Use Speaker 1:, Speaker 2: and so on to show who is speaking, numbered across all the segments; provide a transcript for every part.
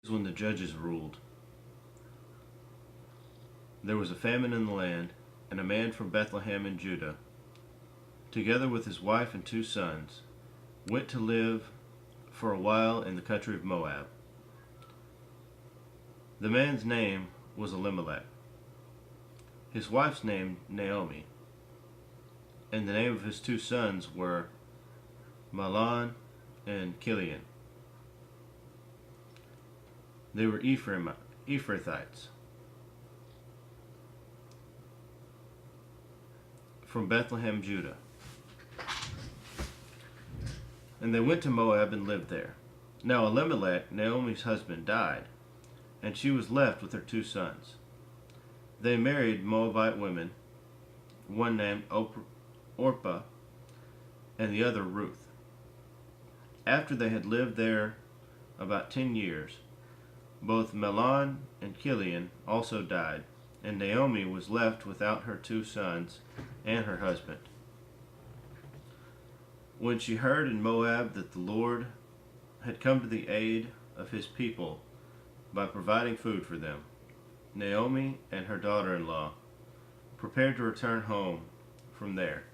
Speaker 1: When the judges ruled, there was a famine in the land, and a man from Bethlehem in Judah, together with his wife and 2 sons, went to live for a while in the country of Moab. The man's name was Elimelech, his wife's name Naomi, and the name of his 2 sons were Mahlon and Chilion. They were Ephrathites from Bethlehem, Judah. And they went to Moab and lived there. Now Elimelech, Naomi's husband, died, and she was left with her 2 sons. They married Moabite women, one named Orpah and the other Ruth. After they had lived there about 10 years, both Mahlon and Chilion also died, and Naomi was left without her 2 sons and her husband. When she heard in Moab that the Lord had come to the aid of his people by providing food for them, Naomi and her daughter-in-law prepared to return home from there.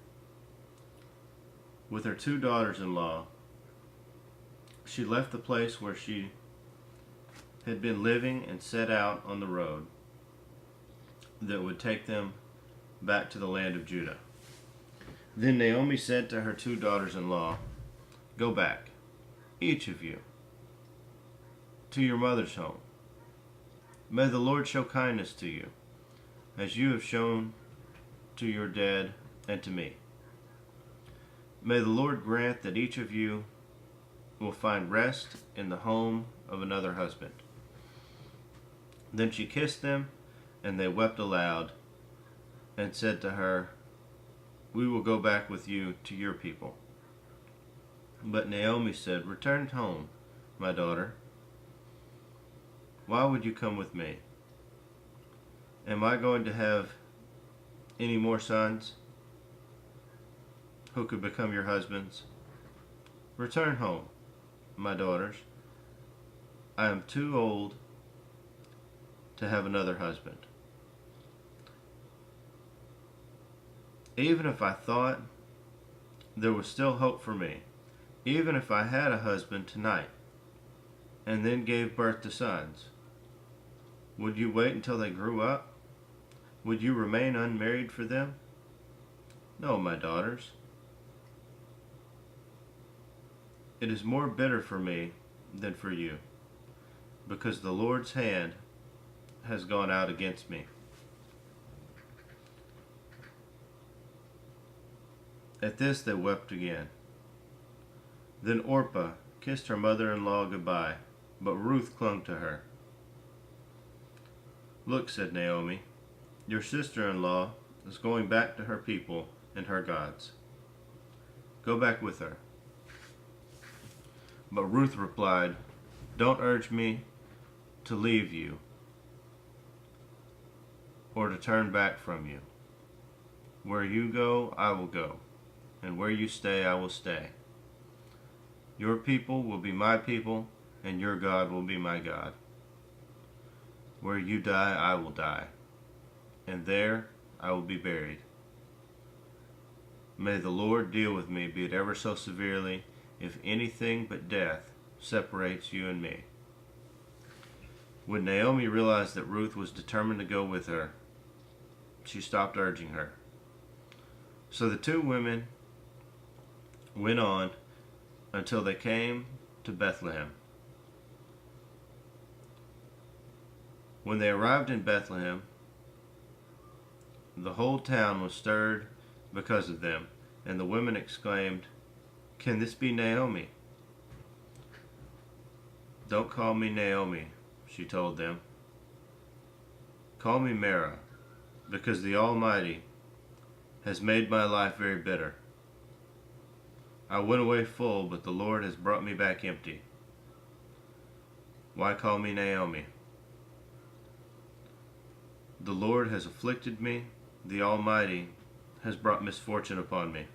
Speaker 1: With her 2 daughters-in-law, she left the place where she had been living and set out on the road that would take them back to the land of Judah. Then Naomi said to her 2 daughters-in-law, "Go back, each of you, to your mother's home. May the Lord show kindness to you, as you have shown to your dead and to me. May the Lord grant that each of you will find rest in the home of another husband." Then she kissed them, and they wept aloud, and said to her, "We will go back with you to your people." But Naomi said, "Return home, my daughter. Why would you come with me? Am I going to have any more sons who could become your husbands? Return home, my daughters. I am too old to have another husband. Even if I thought there was still hope for me, even if I had a husband tonight and then gave birth to sons, would you wait until they grew up? Would you remain unmarried for them? No, my daughters. It is more bitter for me than for you, because the Lord's hand has gone out against me." At this they wept again. Then Orpah kissed her mother-in-law goodbye, but Ruth clung to her. "Look," said Naomi, "your sister-in-law is going back to her people and her gods. Go back with her." But Ruth replied, "Don't urge me to leave you or to turn back from you. Where you go, I will go, and where you stay, I will stay. Your people will be my people, and your God will be my God. Where you die, I will die, and there I will be buried. May the Lord deal with me, be it ever so severely, if anything but death separates you and me." When Naomi realized that Ruth was determined to go with her, she stopped urging her. So the 2 women went on until they came to Bethlehem. When they arrived in Bethlehem, the whole town was stirred because of them, and the women exclaimed, "Can this be Naomi?" "Don't call me Naomi," she told them. "Call me Mara, because the Almighty has made my life very bitter. I went away full, but the Lord has brought me back empty. Why call me Naomi? The Lord has afflicted me, the Almighty has brought misfortune upon me."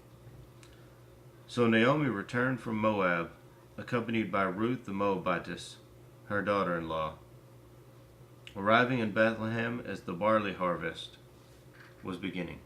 Speaker 1: So Naomi returned from Moab, accompanied by Ruth the Moabitess, her daughter-in-law, arriving in Bethlehem as the barley harvest was beginning.